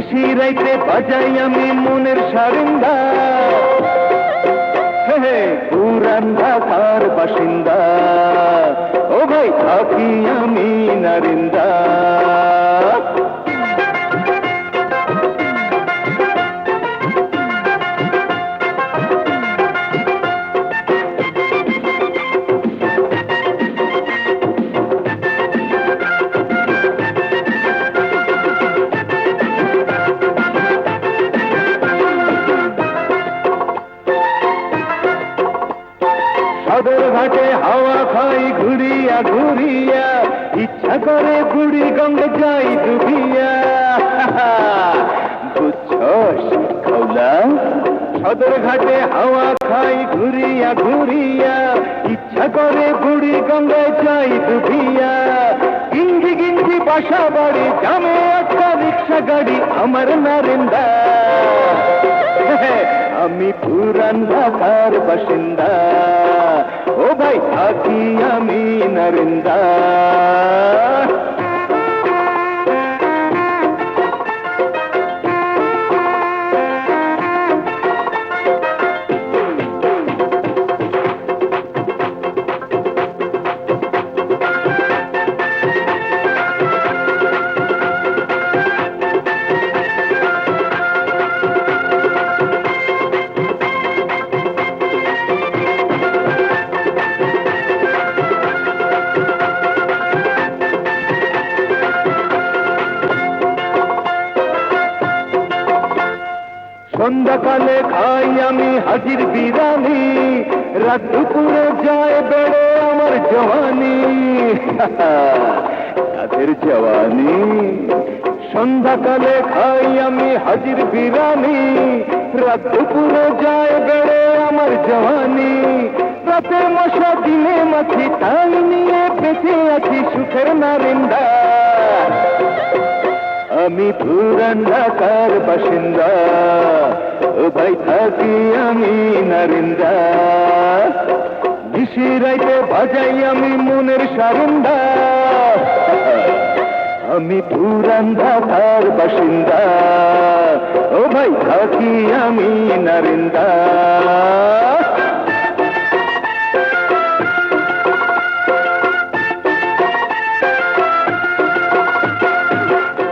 নিশিরাইতে বাজাই আমি মনের সারিন্দা, পুরান ঢাকার বাসিন্দা, ও ভাই থাকি আমি নারিন্দা। সদর ঘাটে হাওয়া খাই ঘুরিয়া ঘুরিয়া, ইচ্ছা করে বুড়ি গঙ্গে যাই ডুবিয়া। বুঝছস খৌলা, সদর ঘাটে হাওয়া খাই ঘুরিয়া ঘুরিয়া, ইচ্ছা করে বুড়ি গঙ্গে যাই ডুবিয়া। গিঞ্জি গিঞ্জি বাসা বাড়ি, জামে একটা রিক্সা গাড়ি আমার নারিন্দা। আমি পুরান ঢাকার বাসিন্দা, ও ভাই থাকি আমি নারিন্দা। সন্ধ্যাকালে খাই আমি হাজির বিরানি, রাত দুপুরে যায় বেড়ে আমার জওয়ানি। তাদের জওয়ানি। সন্ধ্যাকালে খাই আমি হাজির বিরানি, রাত দুপুরে যায় বেড়ে আমার জওয়ানি। রাতে মশা দিনে মাছি, তাই নিয়ে বেঁচে আছি সুখের নারিন্দা। আমি পুরান ঢাকার বাসিন্দা, ও ভাই থাকি আমি নারিন্দা। নিশিরাইতে বাজাই আমি মনের সারিন্দা, আমি পুরান ঢাকার বাসিন্দা, ও ভাই থাকি আমি নারিন্দা।